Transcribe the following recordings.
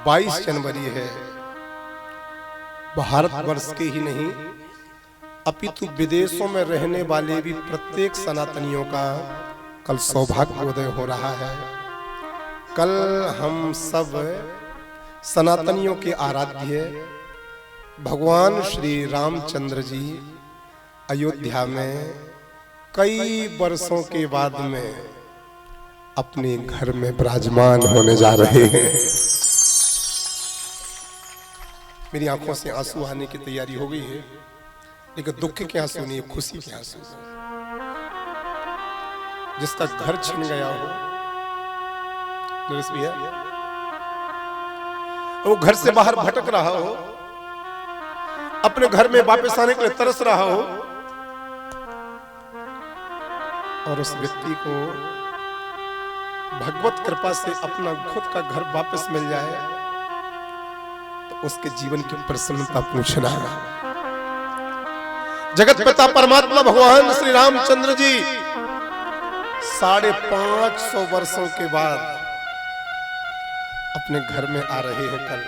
22 जनवरी है। भारतवर्ष के ही नहीं अपितु विदेशों में रहने वाले भी प्रत्येक सनातनियों का कल सौभाग्योदय हो रहा है। कल हम सब सनातनियों के आराध्य भगवान श्री रामचंद्र जी अयोध्या में कई वर्षों के बाद में अपने घर में विराजमान होने जा रहे हैं। मेरी आंखों से आंसू आने की तैयारी हो गई है, लेकिन दुख के आंसू नहीं, खुशी के आंसू। जिसका घर छिन गया हो, नरेश भैया, वो घर से बाहर भटक रहा हो, अपने घर में वापस आने के लिए तरस रहा हो, और उस व्यक्ति को भगवत कृपा से अपना खुद का घर वापस मिल जाए तो उसके जीवन की प्रसन्नता पूछना। जगत पिता परमात्मा भगवान श्री रामचंद्र जी 550 वर्षों के बाद अपने घर में आ रहे हैं। कल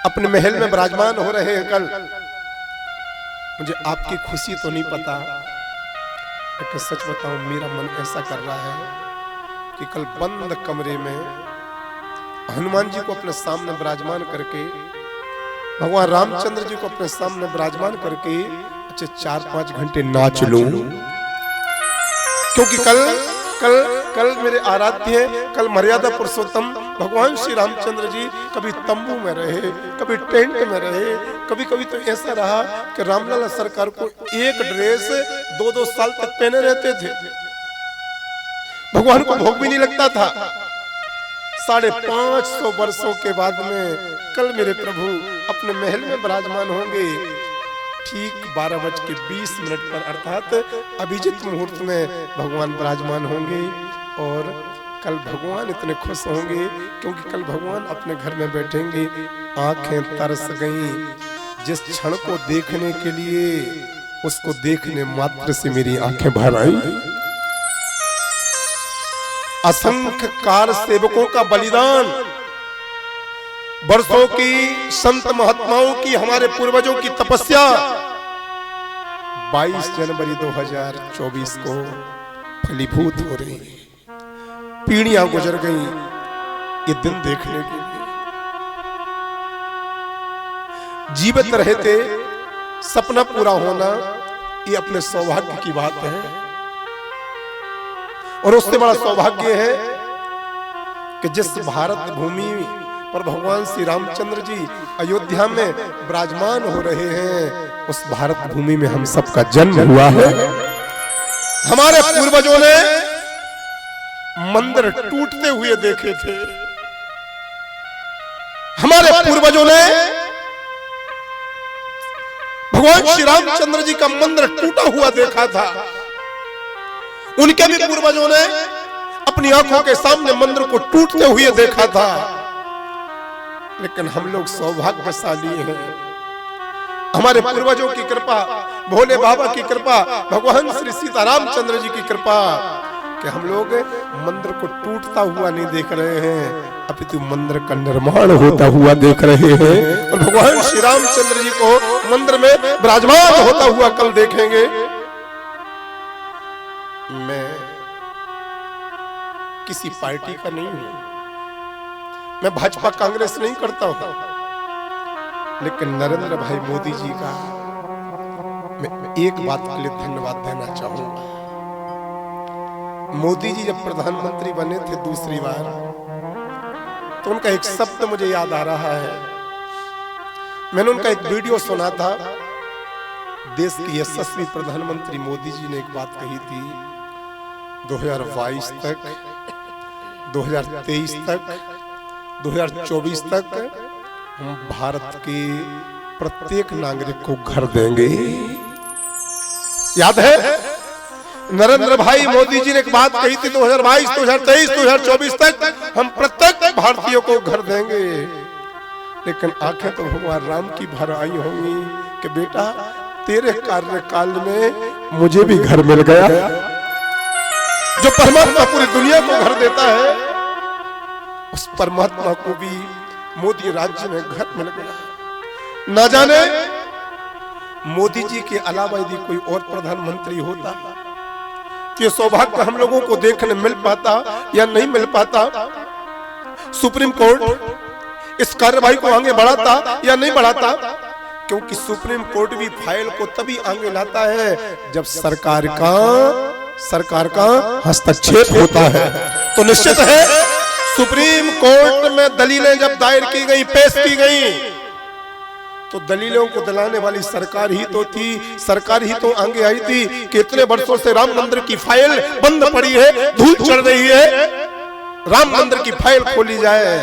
अपने महल में विराजमान हो रहे हैं। कल मुझे आपकी खुशी तो नहीं पता, लेकिन सच बताऊं मेरा मन ऐसा कर रहा है कि कल बंद कमरे में हनुमान जी को अपने सामने विराजमान करके, भगवान रामचंद्र जी को अपने सामने विराजमान करके अच्छे 4-5 घंटे नाच लूं, क्योंकि कल मेरे आराध्य, कल मर्यादा पुरुषोत्तम भगवान श्री रामचंद्र जी कभी तंबू में रहे, कभी टेंट में रहे, कभी कभी तो ऐसा रहा कि रामलला सरकार को एक ड्रेस 2-2 साल तक पहने रहते थे। भगवान को भोग भी नहीं लगता था। 550 वर्षों के बाद में कल मेरे प्रभु अपने महल में विराजमान होंगे। ठीक 12:20 पर अर्थात अभिजित मुहूर्त में भगवान विराजमान होंगे। और कल भगवान इतने खुश होंगे क्योंकि कल भगवान अपने घर में बैठेंगे। आंखें तरस गईं जिस क्षण को देखने के लिए, उसको देखने मात्र से मेरी आंखें भर आई। असंख्य कार सेवकों का बलिदान, वर्षों की संत महात्माओं की, हमारे पूर्वजों की तपस्या 22 जनवरी 2024 को फलीभूत हो रही है। पीढ़ियां गुजर गई ये दिन देखने के लिए। जीवित रहते सपना पूरा होना ये अपने सौभाग्य की बात है, और उससे बड़ा सौभाग्य है कि जिस भारत भूमि पर भगवान श्री रामचंद्र जी अयोध्या में विराजमान हो रहे हैं, उस भारत भूमि में हम सबका जन्म हुआ है। हमारे पूर्वजों ने मंदिर टूटते हुए देखे थे। हमारे पूर्वजों ने भगवान श्री रामचंद्र जी का मंदिर टूटा हुआ देखा था। उनके भी पूर्वजों ने अपनी आंखों के सामने मंदिर को टूटते हुए देखा था। लेकिन हम लोग सौभाग्यशाली हैं, हमारे पूर्वजों की कृपा, भोले बाबा की कृपा, भगवान श्री सीतारामचंद्र जी की कृपा, कि हम लोग मंदिर को टूटता हुआ नहीं देख रहे हैं, अपितु मंदिर का निर्माण होता हुआ देख रहे हैं। और भगवान श्री रामचंद्र जी को मंदिर में विराजमान होता हुआ कल देखेंगे। मैं किसी पार्टी का नहीं हूं, मैं भाजपा कांग्रेस नहीं करता हूं, लेकिन नरेंद्र भाई मोदी जी का मैं एक बात के लिए धन्यवाद देना चाहूंगा। मोदी जी जब प्रधानमंत्री बने थे दूसरी बार, तो उनका एक शब्द मुझे याद आ रहा है। मैंने उनका एक वीडियो सुना था। देश के यशस्वी प्रधानमंत्री मोदी जी ने एक बात कही थी, 2022 तक, 2023 तक, 2024 तक हम भारत के प्रत्येक नागरिक को घर देंगे। याद है? नरेंद्र भाई मोदी जी ने एक बात कही थी, 2022, 2023, 2024 तक हम प्रत्येक भारतीयों को घर देंगे। लेकिन आंखें तो भगवान राम की भर आई होंगी कि बेटा तेरे कार्यकाल में मुझे भी घर मिल गया। जो परमात्मा पूरी दुनिया को घर देता है, उस परमात्मा को भी मोदी राज्य में घर मिल गया। ना जाने मोदी जी के अलावा यदि कोई और प्रधानमंत्री होता तो ये सौभाग्य हम लोगों को देखने मिल पाता या नहीं मिल पाता। सुप्रीम कोर्ट इस कार्यवाही को आगे बढ़ाता या नहीं बढ़ाता, क्योंकि सुप्रीम कोर्ट भी फाइल को तभी आगे लाता है जब सरकार का हस्तक्षेप होता है। तो निश्चित है सुप्रीम कोर्ट में दलीलें जब दायर की गई, पेश की गई, तो दलीलों को दिलाने वाली सरकार ही तो थी, सरकार ही तो आगे आई थी कि इतने वर्षों से राम मंदिर की फाइल बंद पड़ी है, धूल चढ़ रही है, राम मंदिर की फाइल खोली जाए।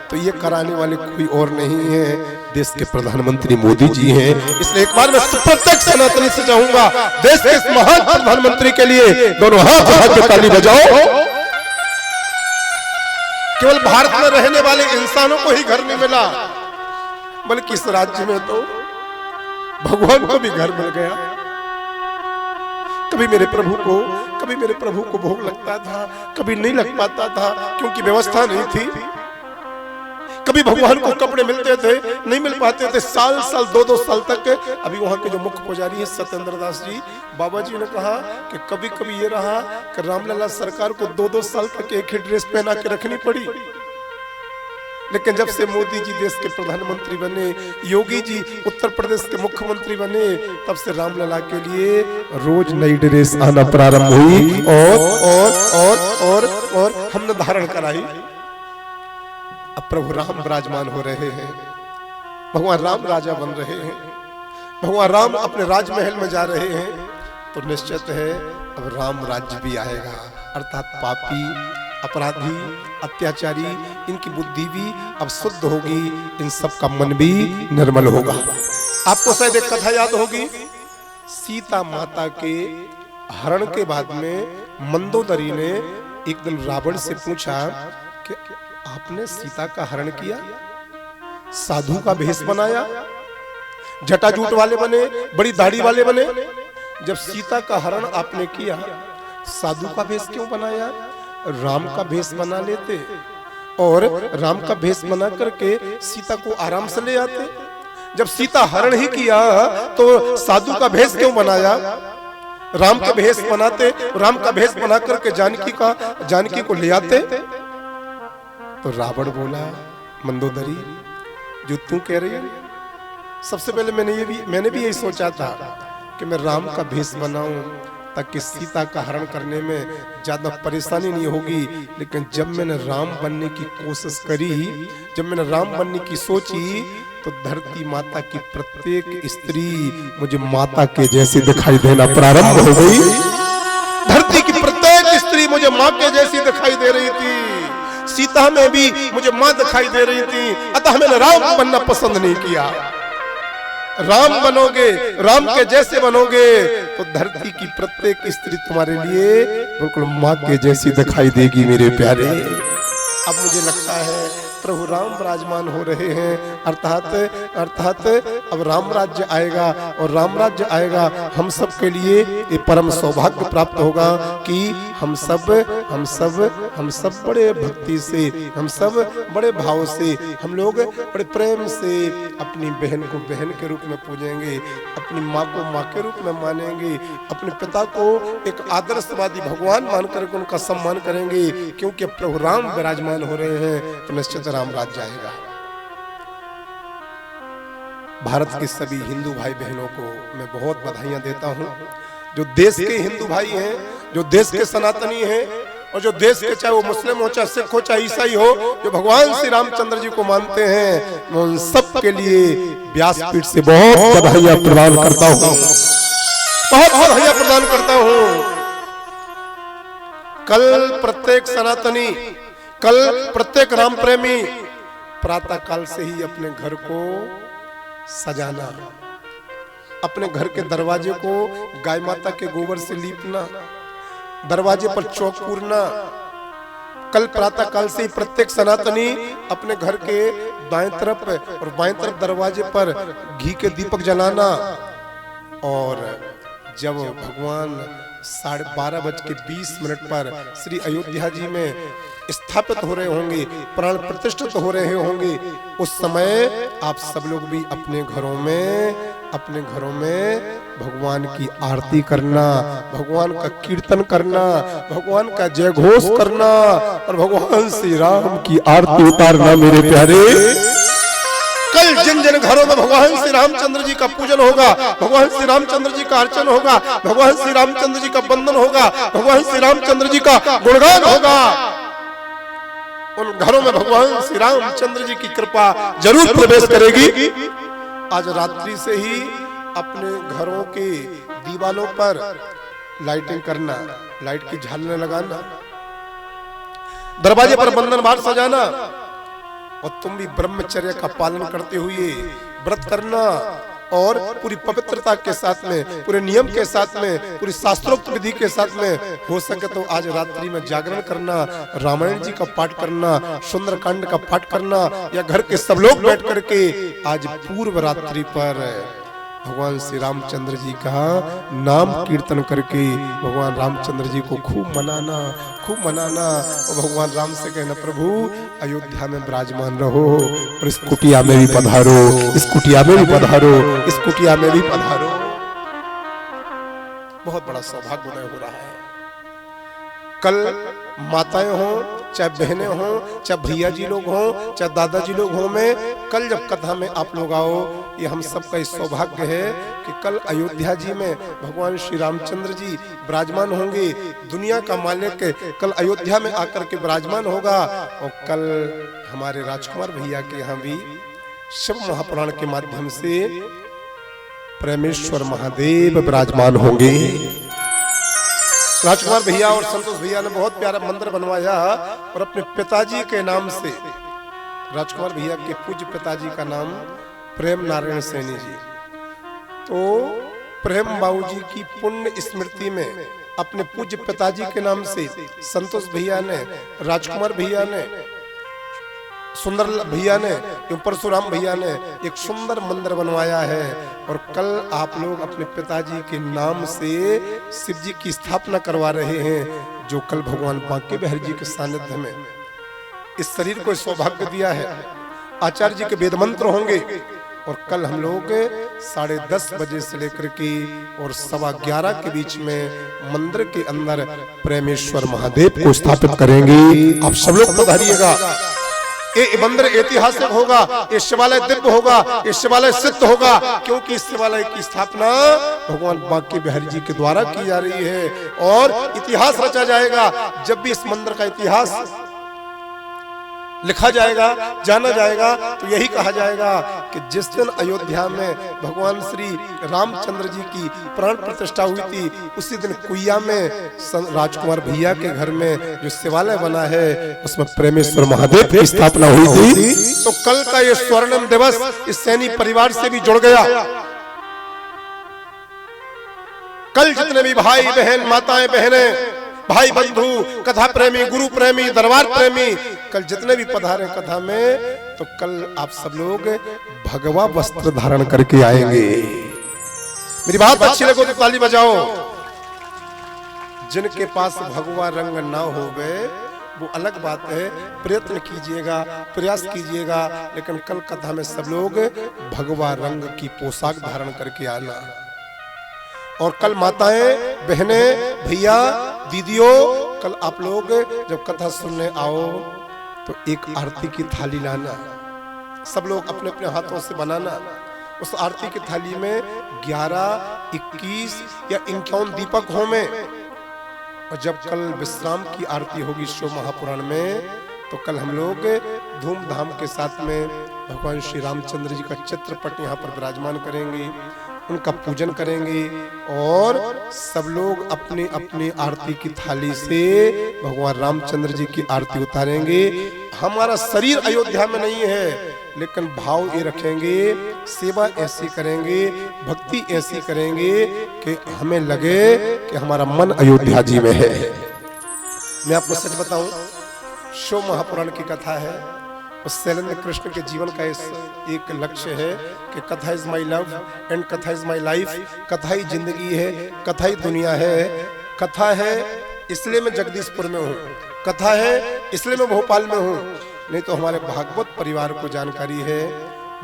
तो ये कराने वाले कोई और नहीं है, देश के प्रधानमंत्री मोदी जी हैं। इसलिए एक बार मैं प्रत्येक सनातनी से चाहूंगा, देश के इस महान प्रधानमंत्री के लिए दोनों हाथ उठा के ताली बजाओ। केवल भारत में रहने वाले इंसानों को ही घर नहीं मिला, बल्कि इस राज्य में तो भगवान को भी घर मिल गया। कभी मेरे प्रभु को भोग लगता था, कभी नहीं लग पाता था क्योंकि व्यवस्था नहीं थी। कभी भगवान को कपड़े मिलते थे, नहीं मिल पाते थे, साल 2 साल तक। अभी वहां के जो मुख्य पुजारी है सत्येंद्र दास जी, बाबा जी ने कहा कि कभी कभी ये रहा कि रामलला सरकार को 2 साल तक एक ही ड्रेस पहना के रखनी पड़ी। लेकिन जब से मोदी जी देश के प्रधानमंत्री बने, योगी जी उत्तर प्रदेश के मुख्यमंत्री बने, तब से रामलला के लिए रोज नई ड्रेस आना प्रारंभ हुई और हमने धारण कराई। अब प्रभु राम विराजमान हो रहे हैं, भगवान राम राजा बन रहे हैं, भगवान राम अपने राजमहल में जा रहे हैं। तो निश्चित है अब राम राज्य भी आएगा, अर्थात पापी, अपराधी, अत्याचारी, इनकी बुद्धि भी अब शुद्ध होगी, इन सब का मन भी निर्मल होगा। आपको शायद एक कथा याद होगी, सीता माता के हरण के बाद में मंदोदरी ने एक दिन रावण से पूछा कि आपने सीता का हरण किया, साधु का भेष बनाया, जटाजूट वाले बने, बड़ी दाढ़ी वाले बने। जब सीता का हरण आपने किया, साधु का भेष क्यों बनाया? राम का भेष बना लेते और राम का भेष बना करके सीता को आराम से ले आते। जब सीता हरण ही किया तो साधु का भेष क्यों बनाया? राम का भेष बनाते, राम का भेष बना करके जानकी को ले आते। तो रावण बोला, मंदोदरी जो तू कह रही है, सबसे पहले मैंने भी यही सोचा था कि मैं राम का भेष बनाऊं ताकि सीता का हरण करने में ज्यादा परेशानी नहीं होगी। लेकिन जब मैंने राम बनने की कोशिश करी, जब मैंने राम बनने की सोची, तो धरती माता की प्रत्येक स्त्री मुझे माता के जैसी दिखाई देना प्रारंभ हो गई। धरती की प्रत्येक स्त्री मुझे माँ के जैसी दिखाई दे रही थी, सीता में भी मुझे माँ दिखाई दे रही थी। अतः मैंने राम बनना पसंद नहीं किया। राम बनोगे, राम के जैसे बनोगे, तो धरती की प्रत्येक स्त्री तुम्हारे लिए बिल्कुल माँ के जैसी दिखाई देगी मेरे प्यारे। अब मुझे लगता है प्रभु राम विराजमान हो रहे हैं, अर्थात अब राम राज्य आएगा, और राम राज्य आएगा हम सब के लिए ये परम सौभाग्य प्राप्त होगा कि हम सब बड़े भक्ति से, हम सब बड़े भाव से, हम लोग बड़े प्रेम से अपनी बहन को बहन के रूप में पूजेंगे, अपनी माँ को माँ के रूप में मानेंगे, अपने पिता को एक आदर्शवादी भगवान मानकर उनका सम्मान करेंगे, क्योंकि प्रभु राम विराजमान हो रहे हैं। तो निश्चित राम राज्य आएगा। भारत के सभी हिंदू भाई बहनों को मैं बहुत बधाइयां देता हूं, जो देश के हिंदू भाई हैं, जो देश के सनातनी हैं, और जो देश के, चाहे वो मुस्लिम हो, चाहे सिख हो, चाहे ईसाई हो, जो भगवान श्री रामचंद्र जी को मानते हैं, मैं उन सब के लिए व्यासपीठ से बहुत बधाइयां प्रदान करता हूं, बहुत बधाइयां प्रदान करता हूं। कल प्रत्येक सनातनी, कल प्रत्येक राम प्रेमी प्रातः काल से ही अपने घर को सजाना, अपने घर के दरवाजे को गाय माता के गोबर से लीपना, दरवाजे पर चौक पूरना। कल प्रातः काल से ही प्रत्येक सनातनी अपने घर के दाएं तरफ और बाएं तरफ दरवाजे पर घी के दीपक जलाना और जब भगवान 12:20 पर श्री अयोध्या जी में स्थापित हो रहे होंगे, प्राण प्रतिष्ठित हो रहे होंगे, उस समय आप सब लोग भी अपने घरों में भगवान की आरती करना, भगवान का कीर्तन करना, भगवान का जय घोष करना और भगवान श्री राम की आरती उतारना मेरे प्यारे। कल जिन जिन घरों में भगवान श्री रामचंद्र जी का पूजन होगा, भगवान श्री रामचंद्र जी का अर्चन होगा, भगवान श्री रामचंद्र जी का वंदन होगा, भगवान श्री रामचंद्र जी का गुणगान होगा, उन घरों में भगवान श्री रामचंद्र जी की कृपा जरूर प्रवेश करेगी। आज रात्रि से ही अपने घरों के दीवालों पर लाइटिंग करना, लाइट की झालरें लगाना, दरवाजे पर बंधन बार सजाना, और तुम भी ब्रह्मचर्य का पालन करते हुए व्रत करना और पूरी पवित्रता के साथ में, पूरे नियम के साथ में, पूरी शास्त्रोक्त विधि के साथ में, हो सके तो आज रात्रि में जागरण करना, रामायण जी का पाठ करना, सुंदरकांड का पाठ करना, या घर के सब लोग बैठ करके आज पूर्व रात्रि पर भगवान श्री रामचंद्र जी का नाम कीर्तन करके भगवान रामचंद्र जी को खूब मनाना और भगवान राम से कहना, प्रभु अयोध्या में विराजमान रहो और इस कुटिया में भी पधारो, इस कुटिया में भी पधारो, इस कुटिया में भी पधारो। बहुत बड़ा सौभाग्य उदय हो रहा है। कल माताएं हों, चाहे बहनें हों, चाहे भैया जी लोग हों, चाहे दादाजी लोग हों, में कल जब कथा में आप लोग आओ, ये हम सबका इस सौभाग्य है कि कल अयोध्या जी में भगवान श्री रामचंद्र जी विराजमान होंगे। दुनिया का मालिक कल अयोध्या में आकर के विराजमान होगा, और कल हमारे राजकुमार भैया के यहाँ भी शिव महापुराण के माध्यम से प्रेमेश्वर महादेव विराजमान होंगे। राजकुमार भैया और संतोष भैया ने बहुत प्यारा मंदिर बनवाया और अपने पिताजी के नाम से, राजकुमार भैया के पूज्य पिताजी का नाम प्रेम नारायण सैनी जी, तो प्रेम बाबू जी की पुण्य स्मृति में अपने पूज्य पिताजी के नाम से संतोष भैया ने, राजकुमार भैया ने, सुंदर भैया ने, परशुराम भैया ने एक सुंदर मंदिर बनवाया है। और कल आप लोग अपने पिताजी के नाम से शिव जी की स्थापना करवा रहे हैं, जो कल भगवान बांके बिहारी जी के सानिध्य में इस शरीर को सौभाग्य दिया है। आचार्य जी के वेद मंत्र होंगे और कल हम लोग 10:30 बजे से लेकर के और 11:15 के बीच में मंदिर के अंदर प्रेमेश्वर महादेव को स्थापित करेंगे। आप सब लोग पधारिएगा। ये मंदिर ऐतिहासिक होगा, ये शिवालय दिव्य होगा, ये शिवालय सिद्ध होगा, क्योंकि इस शिवालय की स्थापना भगवान बांके बिहारी जी के द्वारा की जा रही है और इतिहास रचा जाएगा। जब भी इस मंदिर का इतिहास लिखा जाएगा, जाना जाएगा, तो यही कहा जाएगा कि जिस दिन अयोध्या में भगवान श्री रामचंद्र जी की प्राण प्रतिष्ठा हुई थी, उसी दिन कुइया में राजकुमार भैया के घर में जो शिवालय बना है, उसमें प्रेमेश्वर महादेव की स्थापना हुई थी। तो कल का ये स्वर्णिम दिवस इस सैनी परिवार से भी जुड़ गया। कल जितने भी भाई बहन, माताएं बहनें, भाई बंधु, कथा प्रेमी, गुरु प्रेमी, दरबार प्रेमी, कल जितने भी पधारे कथा में, तो कल आप सब लोग भगवा वस्त्र धारण करके आएंगे। मेरी बात अच्छी लगे तो ताली बजाओ। जिनके पास भगवा रंग ना हो गए वो अलग बात है, प्रयत्न कीजिएगा, प्रयास कीजिएगा, लेकिन कल कथा में सब लोग भगवा रंग की पोशाक धारण करके आना। और कल माताएं, बहनें, भैया, दीदियों, कल आप लोग जब कथा सुनने आओ तो एक आरती की थाली लाना, सब लोग अपने अपने हाथों से बनाना। उस आरती की थाली में 11, 21 या 51 दीपक हों में। और जब कल विश्राम की आरती होगी शिव महापुराण में, तो कल हम लोग धूमधाम के साथ में भगवान श्री रामचंद्र जी का चित्रपट यहाँ पर विराजमान करेंगे, उनका पूजन करेंगे और सब लोग अपनी अपनी आरती की थाली से भगवान रामचंद्र जी की आरती उतारेंगे। हमारा शरीर अयोध्या में नहीं है, लेकिन भाव ये रखेंगे, सेवा ऐसी करेंगे, भक्ति ऐसी करेंगे कि हमें लगे कि हमारा मन अयोध्या जी में है। मैं आपको सच बताऊं, शिव महापुराण की कथा है, उस शैलेंद्र कृष्ण के जीवन का एक लक्ष्य है कि कथा इज माई लव एंड कथा इज माई लाइफ। कथा ही जिंदगी है, कथा ही दुनिया है। कथा है इसलिए मैं जगदीशपुर में हूँ, कथा है इसलिए मैं भोपाल में हूँ। नहीं तो हमारे भागवत परिवार को जानकारी है,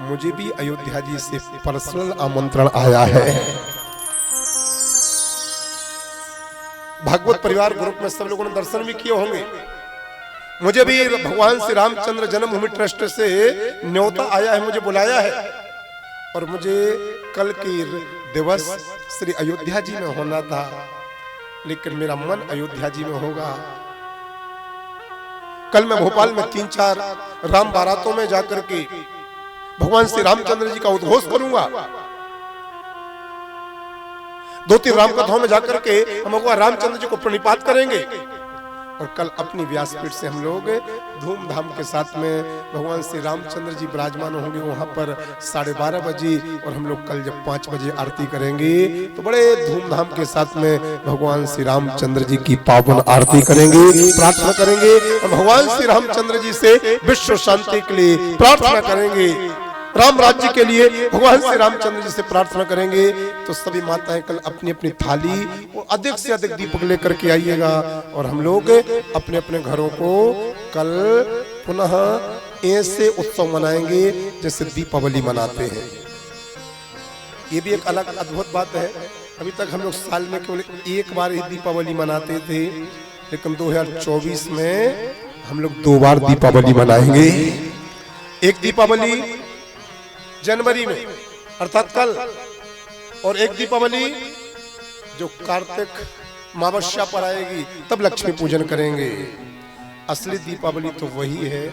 मुझे भी अयोध्या जी से पर्सनल आमंत्रण आया है। भागवत परिवार ग्रुप में सब लोगों ने दर्शन भी किए होंगे। मुझे भी भगवान श्री रामचंद्र जन्मभूमि ट्रस्ट से न्योता आया है, मुझे बुलाया है और मुझे कल की दिवस श्री अयोध्या जी में होना था, लेकिन मेरा मन अयोध्या जी में होगा। कल मैं भोपाल में 3-4 राम बारातों में जाकर के भगवान श्री रामचंद्र जी का उद्घोष करूंगा। 2-3 राम कथाओं में जाकर के हम भगवान रामचंद्र जी को प्रणिपात करेंगे और कल अपनी व्यासपीठ से हम लोग धूमधाम के साथ में भगवान श्री रामचंद्र जी विराजमान होंगे वहां पर 12:30 बजे। और हम लोग कल जब 5 बजे आरती करेंगे तो बड़े धूमधाम के साथ में भगवान श्री रामचंद्र जी की पावन आरती करेंगे, प्रार्थना करेंगे और भगवान श्री रामचंद्र जी से विश्व शांति के लिए प्रार्थना करेंगे, राम राज्य के लिए भगवान श्री रामचंद्र जी से प्रार्थना करेंगे। तो सभी माताएं कल अपनी अपनी थाली और अधिक से अधिक दीपक लेकर के आइएगा और हम लोग अपने अपने घरों को कल पुनः ऐसे उत्सव मनाएंगे जैसे दीपावली मनाते हैं। ये भी एक अलग अद्भुत बात है। अभी तक हम लोग साल में केवल एक बार ही दीपावली मनाते थे, लेकिन 2024 में हम लोग 2 बार दीपावली मनाएंगे। एक दीपावली जनवरी में अर्थात कल, और एक दीपावली जो कार्तिक अमावस्या पर आएगी तब लक्ष्मी पूजन करेंगे। असली दीपावली तो वही है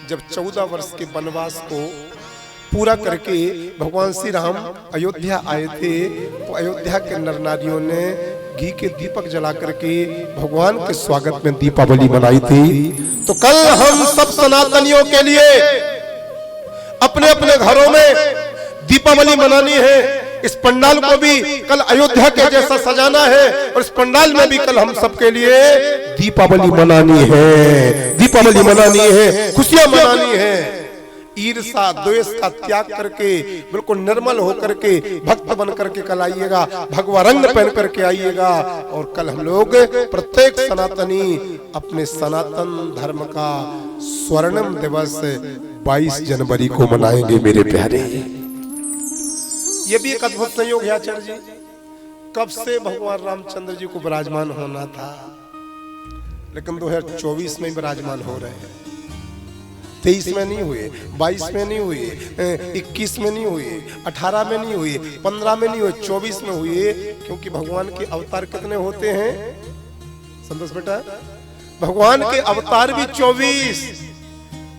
जब 14 वर्ष के वनवास को पूरा करके भगवान श्री राम अयोध्या आए थे। तो अयोध्या के नर नारियों ने घी के दीपक जला करके भगवान के स्वागत में दीपावली मनाई थी। तो कल हम सब सनातनियों के लिए अपने अपने घरों में दीपावली मनानी है। इस पंडाल को भी कल अयोध्या के जैसा सजाना है और इस पंडाल में भी कल हम सबके लिए दीपावली मनानी है, दीपावली मनानी है, खुशियां मनानी है। ईर्षा द्वेष का त्याग करके बिल्कुल निर्मल होकर के भक्त बन करके कल आइएगा, भगवा रंग पहन करके आइएगा। और कल हम लोग प्रत्येक सनातनी अपने सनातन धर्म का स्वर्णिम दिवस 22 जनवरी को मनाएंगे मेरे प्यारे। ये भी एक अद्भुत संयोग है आचार्य जी। कब से भगवान रामचंद्र जी को विराजमान होना था, लेकिन 2024 में विराजमान हो रहे हैं। 23 में नहीं हुए, 22 में नहीं हुए, 21 में नहीं हुए, 18 में नहीं हुए, 15 में नहीं हुए, 24 में हुए। क्योंकि भगवान के अवतार कितने होते हैं संतोष बेटा? भगवान के अवतार भी 24।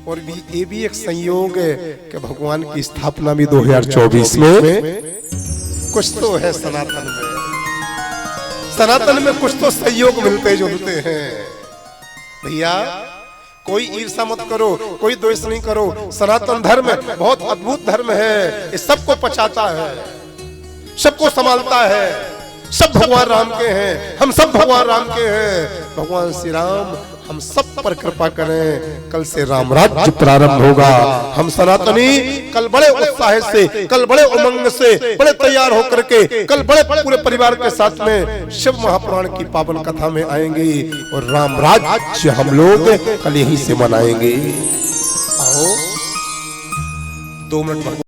और भी ये भी एक संयोग है कि भगवान की स्थापना भी 2024 में। कुछ तो है सनातन में, सनातन में कुछ तो संयोग मिलते जुलते हैं भैया। कोई ईर्षा मत करो, कोई द्वेष नहीं करो। सनातन धर्म बहुत अद्भुत धर्म है, ये सबको पचाता है, सबको संभालता है। सब भगवान राम के हैं, हम सब भगवान राम के हैं। भगवान श्री राम हम सब पर कृपा करें। कल से राम राज्य प्रारंभ होगा। हम सनातनी कल बड़े उत्साह से, कल बड़े उमंग से, बड़े तैयार होकर के कल बड़े पूरे परिवार के साथ में शिव महापुराण की पावन कथा में आएंगे और राम राज्य हम लोग कल यहीं से मनाएंगे। आओ 2 मिनट